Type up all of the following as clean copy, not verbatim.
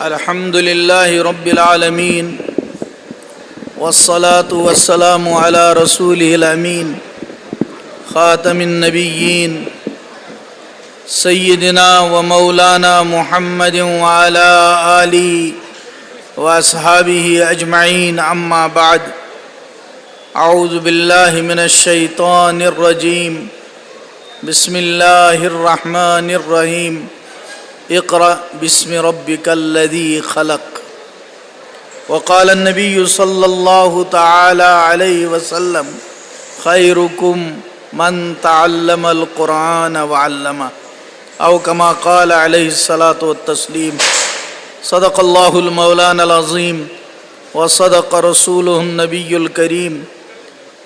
الحمد لله رب العالمين والصلاة والسلام على رسوله الأمين خاتم النبيين سيدنا ومولانا محمد وعلى آله وأصحابه أجمعين. أما بعد، أعوذ بالله من الشيطان الرجيم. بسم الله الرحمن الرحيم. اقرأ باسم ربك الذي خلق. وقال النبي صلى الله تعالى عليه وسلم: خيركم من تعلم القرآن وعلمه، أو كما قال عليه الصلاة والتسليم. صدق الله المولانا العظيم وصدق رسوله النبي الكريم،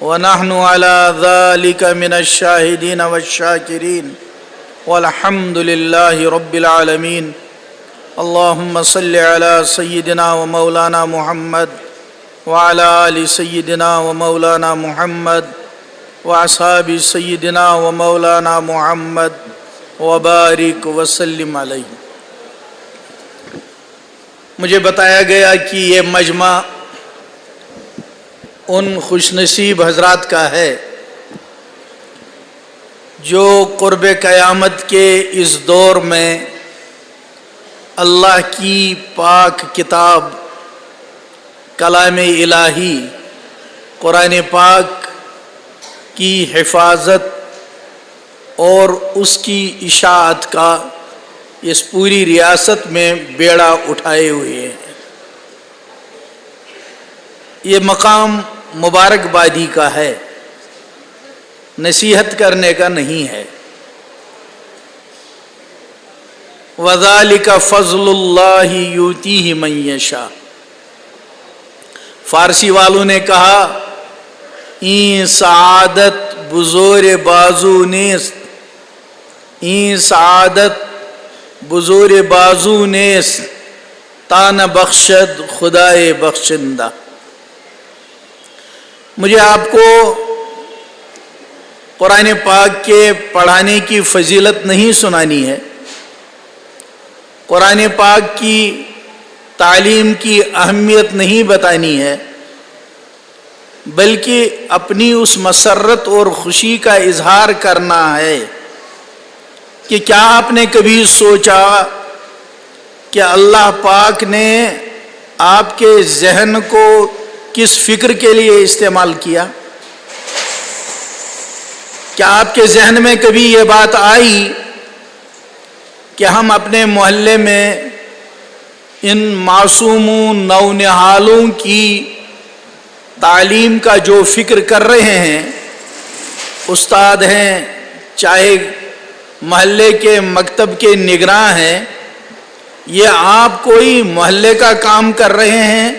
ونحن على ذلك من الشاهدين والشاكرين، والحمد لله رب العالمين. اللهم صل على سيدنا ومولانا محمد وعلى آل سيدنا ومولانا محمد وأصحاب سيدنا ومولانا محمد وبارك وسلم علیہ. مجھے بتایا گیا کہ یہ مجمع ان خوش نصیب حضرات کا ہے جو قرب قیامت کے اس دور میں اللہ کی پاک کتاب کلام الہی قرآن پاک کی حفاظت اور اس کی اشاعت کا اس پوری ریاست میں بیڑا اٹھائے ہوئے ہیں. یہ مقام مبارک بادی کا ہے، نصیحت کرنے کا نہیں ہے. وَذَلِكَ فَضْلُ اللَّهِ يُؤْتِيهِ مَن يَشَاءُ. فارسی والوں نے کہا: این سعادت بزور بازو نیست، این سعادت بزور بازو نیست، تان بخشد خدائے بخشندہ. مجھے آپ کو قرآن پاک کے پڑھانے کی فضیلت نہیں سنانی ہے، قرآن پاک کی تعلیم کی اہمیت نہیں بتانی ہے، بلکہ اپنی اس مسرت اور خوشی کا اظہار کرنا ہے کہ کیا آپ نے کبھی سوچا کہ اللہ پاک نے آپ کے ذہن کو کس فکر کے لیے استعمال کیا؟ کیا آپ کے ذہن میں کبھی یہ بات آئی کہ ہم اپنے محلے میں ان معصوموں نونہالوں کی تعلیم کا جو فکر کر رہے ہیں، استاد ہیں، چاہے محلے کے مکتب کے نگراں ہیں، یہ آپ کوئی محلے کا کام کر رہے ہیں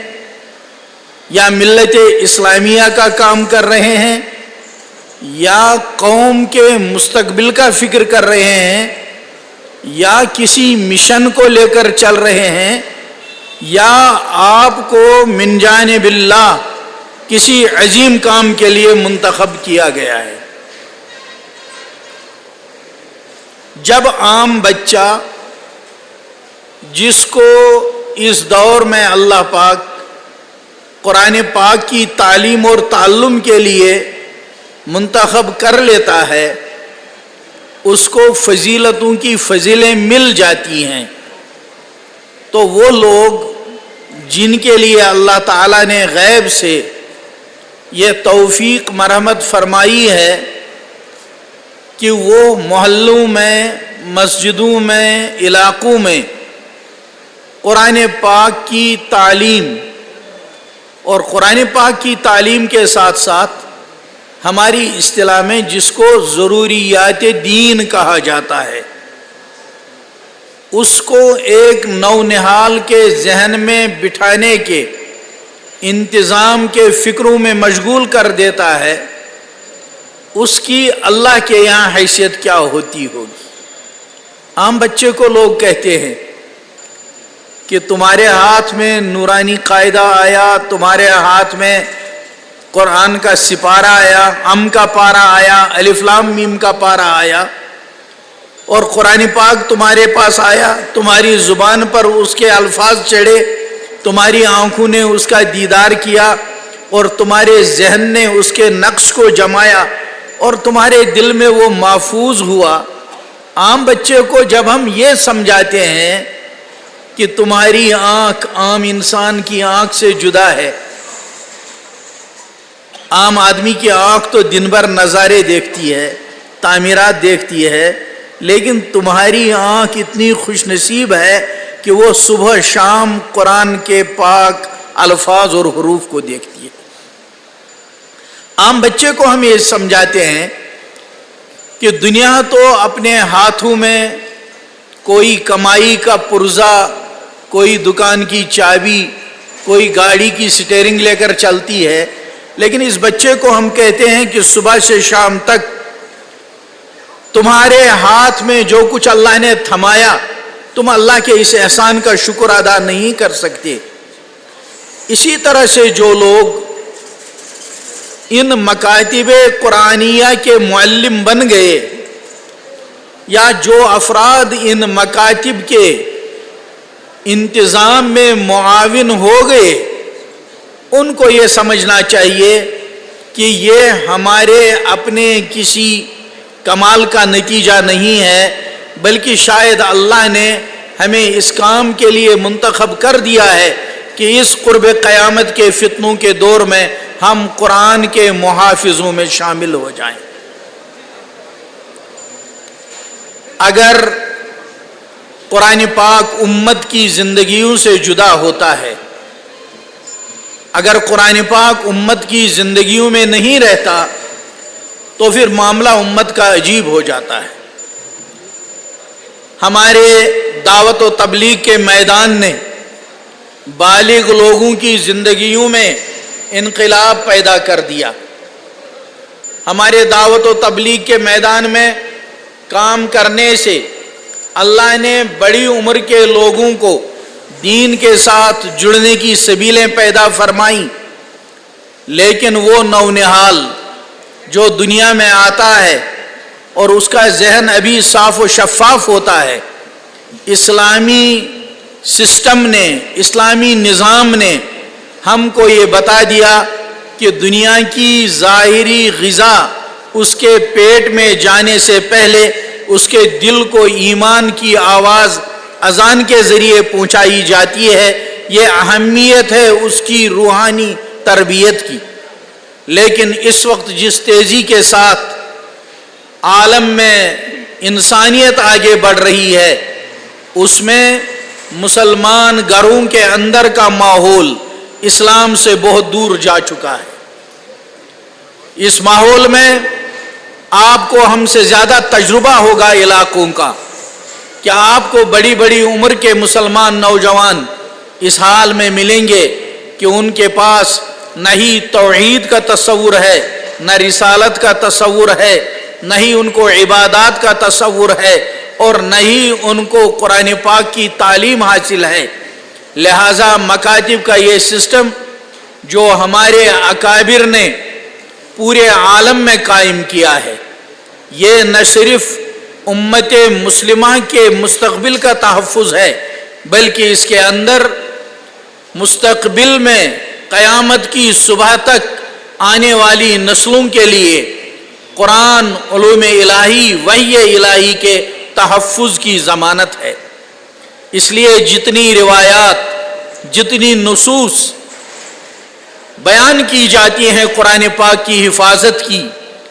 یا ملت اسلامیہ کا کام کر رہے ہیں یا قوم کے مستقبل کا فکر کر رہے ہیں یا کسی مشن کو لے کر چل رہے ہیں یا آپ کو من جانب اللہ کسی عظیم کام کے لیے منتخب کیا گیا ہے؟ جب عام بچہ جس کو اس دور میں اللہ پاک قرآن پاک کی تعلیم اور تعلم کے لیے منتخب کر لیتا ہے، اس کو فضیلتوں کی فضیلیں مل جاتی ہیں، تو وہ لوگ جن کے لیے اللہ تعالیٰ نے غیب سے یہ توفیق مرحمت فرمائی ہے کہ وہ محلوں میں، مسجدوں میں، علاقوں میں قرآن پاک کی تعلیم اور قرآن پاک کی تعلیم کے ساتھ ساتھ ہماری اصطلاح میں جس کو ضروریات دین کہا جاتا ہے، اس کو ایک نونہال کے ذہن میں بٹھانے کے انتظام کے فکروں میں مشغول کر دیتا ہے، اس کی اللہ کے یہاں حیثیت کیا ہوتی ہوگی؟ عام بچے کو لوگ کہتے ہیں کہ تمہارے ہاتھ میں نورانی قاعدہ آیا، تمہارے ہاتھ میں قرآن کا سپارہ آیا، ام کا پارہ آیا، الف لام میم کا پارہ آیا، اور قرآن پاک تمہارے پاس آیا، تمہاری زبان پر اس کے الفاظ چڑھے، تمہاری آنکھوں نے اس کا دیدار کیا اور تمہارے ذہن نے اس کے نقش کو جمایا اور تمہارے دل میں وہ محفوظ ہوا۔ عام بچے کو جب ہم یہ سمجھاتے ہیں کہ تمہاری آنکھ عام انسان کی آنکھ سے جدا ہے، عام آدمی کی آنکھ تو دن بھر نظارے دیکھتی ہے، تعمیرات دیکھتی ہے، لیکن تمہاری آنکھ اتنی خوش نصیب ہے کہ وہ صبح شام قرآن کے پاک الفاظ اور حروف کو دیکھتی ہے۔ عام بچے کو ہم یہ سمجھاتے ہیں کہ دنیا تو اپنے ہاتھوں میں کوئی کمائی کا پرزہ، کوئی دکان کی چابی، کوئی گاڑی کی سٹیئرنگ لے کر چلتی ہے، لیکن اس بچے کو ہم کہتے ہیں کہ صبح سے شام تک تمہارے ہاتھ میں جو کچھ اللہ نے تھمایا، تم اللہ کے اس احسان کا شکر ادا نہیں کر سکتے۔ اسی طرح سے جو لوگ ان مکاتب قرآنیہ کے معلم بن گئے یا جو افراد ان مکاتب کے انتظام میں معاون ہو گئے، ان کو یہ سمجھنا چاہیے کہ یہ ہمارے اپنے کسی کمال کا نتیجہ نہیں ہے، بلکہ شاید اللہ نے ہمیں اس کام کے لیے منتخب کر دیا ہے کہ اس قرب قیامت کے فتنوں کے دور میں ہم قرآن کے محافظوں میں شامل ہو جائیں۔ اگر قرآن پاک امت کی زندگیوں سے جدا ہوتا ہے، اگر قرآن پاک امت کی زندگیوں میں نہیں رہتا تو پھر معاملہ امت کا عجیب ہو جاتا ہے۔ ہمارے دعوت و تبلیغ کے میدان نے بالغ لوگوں کی زندگیوں میں انقلاب پیدا کر دیا۔ ہمارے دعوت و تبلیغ کے میدان میں کام کرنے سے اللہ نے بڑی عمر کے لوگوں کو دین کے ساتھ جڑنے کی سبیلیں پیدا فرمائیں، لیکن وہ نونہال جو دنیا میں آتا ہے اور اس کا ذہن ابھی صاف و شفاف ہوتا ہے، اسلامی سسٹم نے، اسلامی نظام نے ہم کو یہ بتا دیا کہ دنیا کی ظاہری غذا اس کے پیٹ میں جانے سے پہلے اس کے دل کو ایمان کی آواز اذان کے ذریعے پہنچائی جاتی ہے۔ یہ اہمیت ہے اس کی روحانی تربیت کی۔ لیکن اس وقت جس تیزی کے ساتھ عالم میں انسانیت آگے بڑھ رہی ہے، اس میں مسلمان گھروں کے اندر کا ماحول اسلام سے بہت دور جا چکا ہے۔ اس ماحول میں آپ کو ہم سے زیادہ تجربہ ہوگا علاقوں کا، کہ آپ کو بڑی بڑی عمر کے مسلمان نوجوان اس حال میں ملیں گے کہ ان کے پاس نہ ہی توحید کا تصور ہے، نہ رسالت کا تصور ہے، نہ ہی ان کو عبادات کا تصور ہے، اور نہ ہی ان کو قرآن پاک کی تعلیم حاصل ہے۔ لہٰذا مکاتب کا یہ سسٹم جو ہمارے اکابر نے پورے عالم میں قائم کیا ہے، یہ نہ صرف امت مسلمہ کے مستقبل کا تحفظ ہے، بلکہ اس کے اندر مستقبل میں قیامت کی صبح تک آنے والی نسلوں کے لیے قرآن، علوم الہی، وحی الہی کے تحفظ کی ضمانت ہے۔ اس لیے جتنی روایات، جتنی نصوص بیان کی جاتی ہیں قرآن پاک کی حفاظت کی،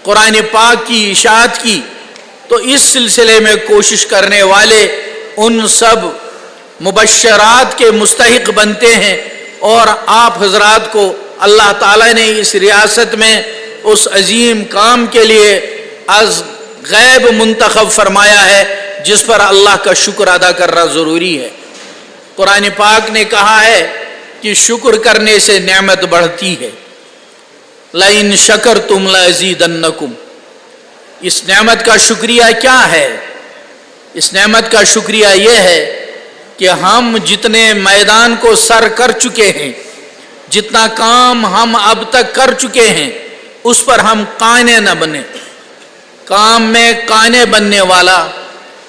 قرآن پاک کی اشاعت کی، تو اس سلسلے میں کوشش کرنے والے ان سب مبشرات کے مستحق بنتے ہیں، اور آپ حضرات کو اللہ تعالیٰ نے اس ریاست میں اس عظیم کام کے لیے از غیب منتخب فرمایا ہے، جس پر اللہ کا شکر ادا کرنا ضروری ہے۔ قرآن پاک نے کہا ہے کہ شکر کرنے سے نعمت بڑھتی ہے۔ لَإِن شَكَرْتُمْ لَأَزِيدَنَّكُمْ۔ اس نعمت کا شکریہ کیا ہے؟ اس نعمت کا شکریہ یہ ہے کہ ہم جتنے میدان کو سر کر چکے ہیں، جتنا کام ہم اب تک کر چکے ہیں، اس پر ہم قانے نہ بنیں۔ کام میں قانے بننے والا،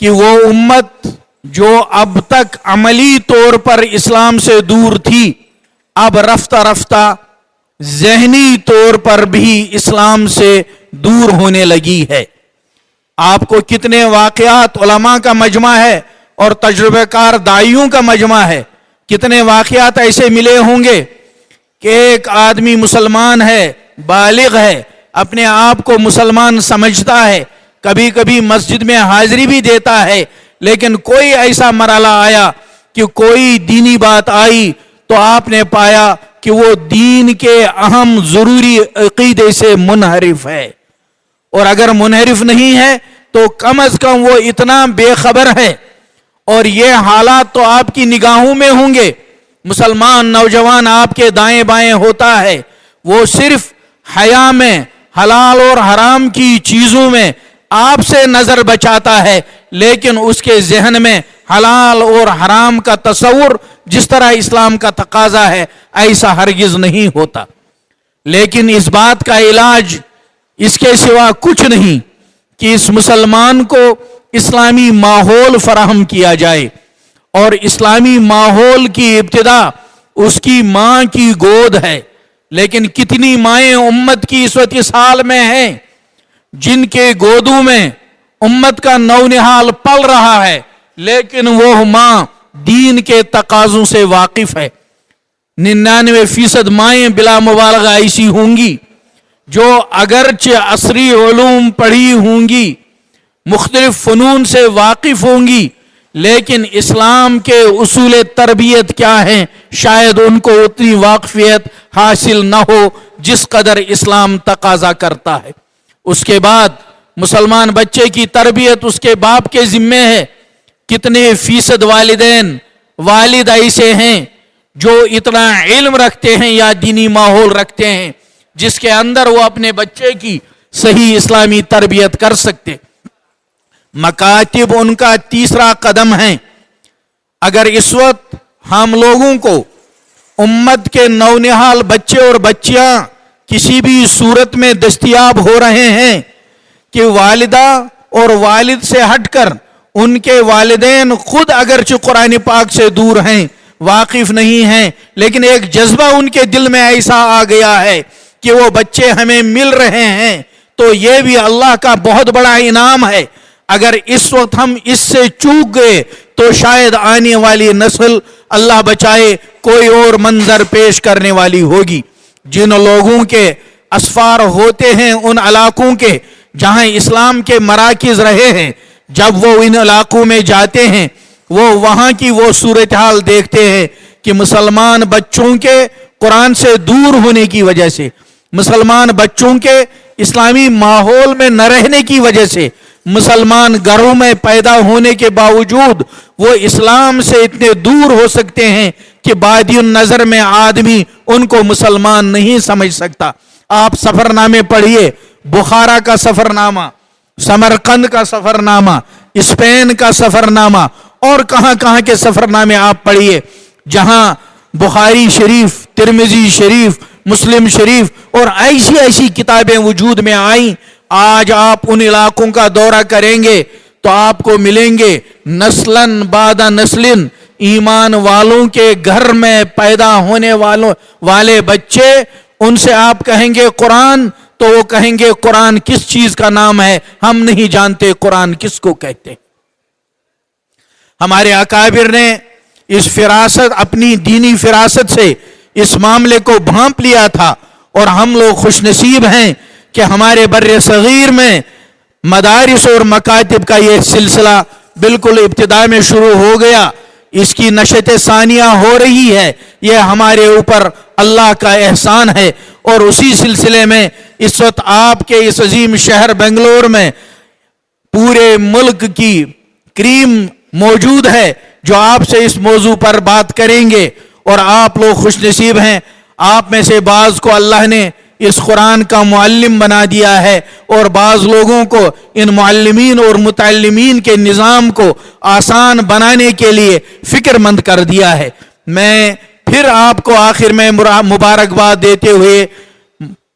کہ وہ امت جو اب تک عملی طور پر اسلام سے دور تھی، اب رفتہ رفتہ ذہنی طور پر بھی اسلام سے دور ہونے لگی ہے۔ آپ کو کتنے واقعات علماء کا مجمع ہے اور تجربہ کار داعیوں کا مجمع ہے، کتنے واقعات ایسے ملے ہوں گے کہ ایک آدمی مسلمان ہے، بالغ ہے، اپنے آپ کو مسلمان سمجھتا ہے، کبھی کبھی مسجد میں حاضری بھی دیتا ہے، لیکن کوئی ایسا مرحلہ آیا کہ کوئی دینی بات آئی تو آپ نے پایا کہ وہ دین کے اہم ضروری عقیدے سے منحرف ہے، اور اگر منحرف نہیں ہے تو کم از کم وہ اتنا بے خبر ہے۔ اور یہ حالات تو آپ کی نگاہوں میں ہوں گے، مسلمان نوجوان آپ کے دائیں بائیں ہوتا ہے، وہ صرف حیا میں، حلال اور حرام کی چیزوں میں آپ سے نظر بچاتا ہے، لیکن اس کے ذہن میں حلال اور حرام کا تصور جس طرح اسلام کا تقاضا ہے ایسا ہرگز نہیں ہوتا۔ لیکن اس بات کا علاج اس کے سوا کچھ نہیں کہ اس مسلمان کو اسلامی ماحول فراہم کیا جائے، اور اسلامی ماحول کی ابتدا اس کی ماں کی گود ہے۔ لیکن کتنی مائیں امت کی اس وقت اس حال میں ہیں جن کے گودوں میں امت کا نونہال پل رہا ہے، لیکن وہ ماں دین کے تقاضوں سے واقف ہے۔ 99% مائیں بلا مبالغہ ایسی ہوں گی جو اگرچہ عصری علوم پڑھی ہوں گی، مختلف فنون سے واقف ہوں گی، لیکن اسلام کے اصول تربیت کیا ہیں شاید ان کو اتنی واقفیت حاصل نہ ہو جس قدر اسلام تقاضا کرتا ہے۔ اس کے بعد مسلمان بچے کی تربیت اس کے باپ کے ذمے ہے۔ کتنے فیصد والدین والد ایسے ہیں جو اتنا علم رکھتے ہیں یا دینی ماحول رکھتے ہیں جس کے اندر وہ اپنے بچے کی صحیح اسلامی تربیت کر سکتے۔ مکاتب ان کا تیسرا قدم ہے۔ اگر اس وقت ہم لوگوں کو امت کے نونہال بچے اور بچیاں کسی بھی صورت میں دستیاب ہو رہے ہیں کہ والدہ اور والد سے ہٹ کر ان کے والدین خود اگرچہ قرآن پاک سے دور ہیں، واقف نہیں ہیں، لیکن ایک جذبہ ان کے دل میں ایسا آ گیا ہے کہ وہ بچے ہمیں مل رہے ہیں، تو یہ بھی اللہ کا بہت بڑا انعام ہے۔ اگر اس وقت ہم اس سے چوک گئے تو شاید آنے والی نسل اللہ بچائے کوئی اور منظر پیش کرنے والی ہوگی۔ جن لوگوں کے اسفار ہوتے ہیں ان علاقوں کے جہاں اسلام کے مراکز رہے ہیں، جب وہ ان علاقوں میں جاتے ہیں وہ وہاں کی وہ صورتحال دیکھتے ہیں کہ مسلمان بچوں کے قرآن سے دور ہونے کی وجہ سے، مسلمان بچوں کے اسلامی ماحول میں نہ رہنے کی وجہ سے، مسلمان گھروں میں پیدا ہونے کے باوجود وہ اسلام سے اتنے دور ہو سکتے ہیں کہ بادی النظر میں آدمی ان کو مسلمان نہیں سمجھ سکتا۔ آپ سفر نامے پڑھیے، بخارا کا سفر نامہ، سمرقند کا سفر نامہ، اسپین کا سفر نامہ، اور کہاں کہاں کے سفر نامے آپ پڑھیے جہاں بخاری شریف، ترمذی شریف، مسلم شریف اور ایسی ایسی کتابیں وجود میں آئیں۔ آج آپ ان علاقوں کا دورہ کریں گے تو آپ کو ملیں گے نسلاً بعد نسلن ایمان والوں کے گھر میں پیدا ہونے والے بچے، ان سے آپ کہیں گے قرآن تو وہ کہیں گے قرآن کس چیز کا نام ہے، ہم نہیں جانتے قرآن کس کو کہتے۔ ہمارے اکابر نے اس فراست، اپنی دینی فراست سے اس معاملے کو بھانپ لیا تھا، اور ہم لوگ خوش نصیب ہیں کہ ہمارے بر صغیر میں مدارس اور مکاتب کا یہ سلسلہ بالکل ابتدا میں شروع ہو گیا، اس کی نشت ثانیہ ہو رہی ہے، یہ ہمارے اوپر اللہ کا احسان ہے۔ اور اسی سلسلے میں اس وقت آپ کے اس عظیم شہر بنگلور میں پورے ملک کی کریم موجود ہے جو آپ سے اس موضوع پر بات کریں گے، اور آپ لوگ خوش نصیب ہیں۔ آپ میں سے بعض کو اللہ نے اس قرآن کا معلم بنا دیا ہے، اور بعض لوگوں کو ان معلمین اور متعلمین کے نظام کو آسان بنانے کے لیے فکر مند کر دیا ہے۔ میں پھر آپ کو آخر میں مبارکباد دیتے ہوئے،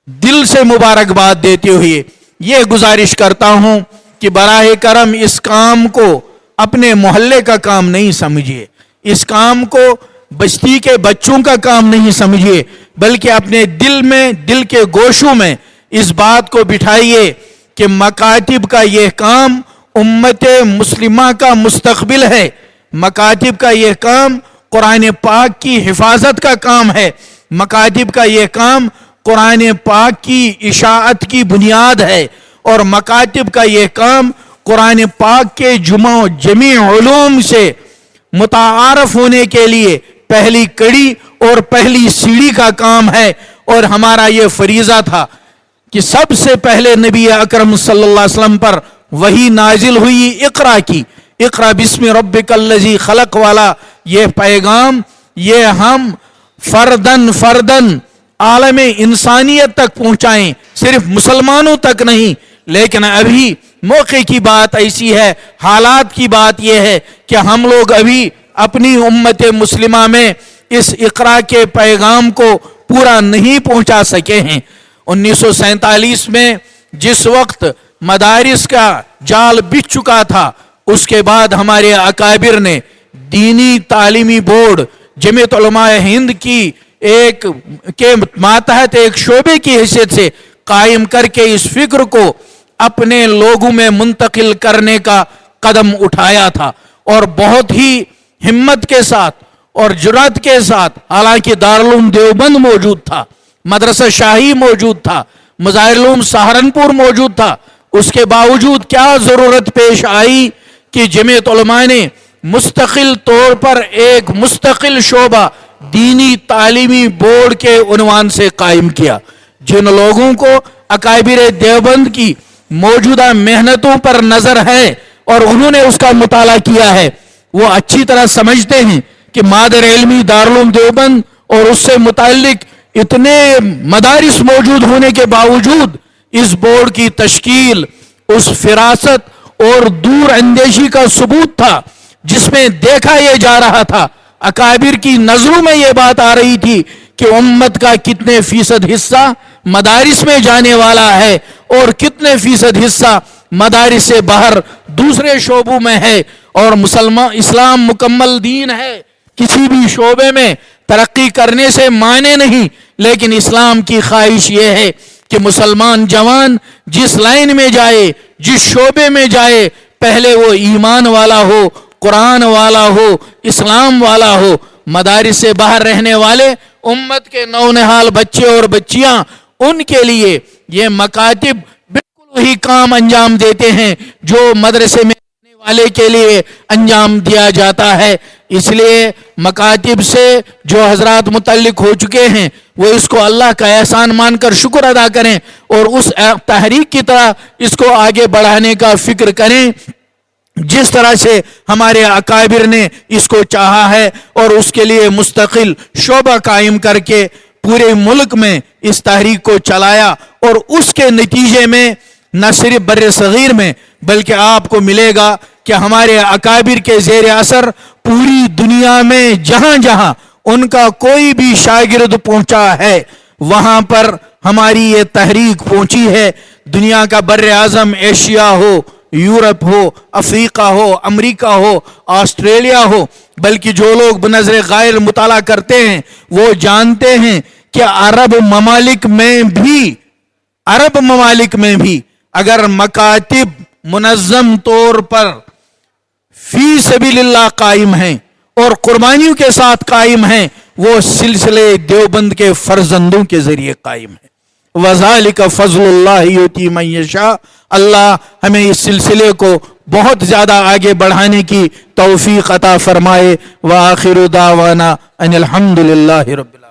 دل سے مبارکباد دیتے ہوئے یہ گزارش کرتا ہوں کہ براہ کرم اس کام کو اپنے محلے کا کام نہیں سمجھیے، اس کام کو بستی کے بچوں کا کام نہیں سمجھیے، بلکہ اپنے دل میں، دل کے گوشوں میں اس بات کو بٹھائیے کہ مکاتب کا یہ کام امت مسلمہ کا مستقبل ہے، مکاتب کا یہ کام قرآن پاک کی حفاظت کا کام ہے، مکاتب کا یہ کام قرآن پاک کی اشاعت کی بنیاد ہے، اور مکاتب کا یہ کام قرآن پاک کے جمیع علوم سے متعارف ہونے کے لیے پہلی کڑی اور پہلی سیڑھی کا کام ہے۔ اور ہمارا یہ فریضہ تھا کہ سب سے پہلے نبی اکرم صلی اللہ علیہ وسلم پر وحی نازل ہوئی اقرا کی، اقرا بسم ربک الذی خلق والا یہ پیغام، یہ ہم فردن عالم انسانیت تک پہنچائیں، صرف مسلمانوں تک نہیں۔ لیکن ابھی موقع کی بات ایسی ہے، حالات کی بات یہ ہے کہ ہم لوگ ابھی اپنی امت مسلمہ میں اس اقرا کے پیغام کو پورا نہیں پہنچا سکے ہیں۔ 1947 میں جس وقت مدارس کا جال بچھ چکا تھا، اس کے بعد ہمارے اکابر نے دینی تعلیمی بورڈ جمعیت علماء ہند کی کے ماتحت ایک شعبے کی حیثیت سے قائم کر کے اس فکر کو اپنے لوگوں میں منتقل کرنے کا قدم اٹھایا تھا، اور بہت ہی ہمت کے ساتھ اور جرات کے ساتھ، حالانکہ دارالعلوم دیوبند موجود تھا، مدرسہ شاہی موجود تھا، مظاہر العلوم سہارنپور موجود تھا، اس کے باوجود کیا ضرورت پیش آئی کہ جمعیت علماء نے مستقل طور پر ایک مستقل شعبہ دینی تعلیمی بورڈ کے عنوان سے قائم کیا۔ جن لوگوں کو اکابر دیوبند کی موجودہ محنتوں پر نظر ہے اور انہوں نے اس کا مطالعہ کیا ہے، وہ اچھی طرح سمجھتے ہیں کہ مادر علمی دارالعلوم دیوبند اور اس سے متعلق اتنے مدارس موجود ہونے کے باوجود اس بورڈ کی تشکیل اس فراست اور دور اندیشی کا ثبوت تھا جس میں دیکھا یہ جا رہا تھا، اکابر کی نظروں میں یہ بات آ رہی تھی کہ امت کا کتنے فیصد حصہ مدارس میں جانے والا ہے اور کتنے فیصد حصہ مدارس سے باہر دوسرے شعبوں میں ہے، اور اسلام مکمل دین ہے، کسی بھی شعبے میں ترقی کرنے سے مانے نہیں، لیکن اسلام کی خواہش یہ ہے کہ مسلمان جوان جس لائن میں جائے، جس شعبے میں جائے، پہلے وہ ایمان والا ہو، قرآن والا ہو، اسلام والا ہو۔ مدارس سے باہر رہنے والے امت کے نونہال بچے اور بچیاں، ان کے لیے یہ مکاتب بالکل وہی کام انجام دیتے ہیں جو مدرسے میں رہنے والے کے لیے انجام دیا جاتا ہے۔ اس لیے مکاتب سے جو حضرات متعلق ہو چکے ہیں وہ اس کو اللہ کا احسان مان کر شکر ادا کریں، اور اس تحریک کی طرح اس کو آگے بڑھانے کا فکر کریں جس طرح سے ہمارے اکابر نے اس کو چاہا ہے، اور اس کے لیے مستقل شعبہ قائم کر کے پورے ملک میں اس تحریک کو چلایا، اور اس کے نتیجے میں نہ صرف بر صغیر میں بلکہ آپ کو ملے گا کہ ہمارے اکابر کے زیر اثر پوری دنیا میں جہاں جہاں ان کا کوئی بھی شاگرد پہنچا ہے وہاں پر ہماری یہ تحریک پہنچی ہے۔ دنیا کا بر اعظم، ایشیا ہو، یورپ ہو، افریقہ ہو، امریکہ ہو، آسٹریلیا ہو، بلکہ جو لوگ بنظر غائر مطالعہ کرتے ہیں وہ جانتے ہیں کہ عرب ممالک میں بھی اگر مکاتب منظم طور پر فی سبیل اللہ قائم ہیں اور قربانیوں کے ساتھ قائم ہیں، وہ سلسلے دیوبند کے فرزندوں کے ذریعے قائم ہیں۔ وَذَلِكَ فَضْلُ اللَّهِ يُؤْتِيهِ مَن يَشَاءُ۔ اللہ ہمیں اس سلسلے کو بہت زیادہ آگے بڑھانے کی توفیق عطا فرمائے۔ وآخر دعوانا ان الحمد للہ رب العالمین۔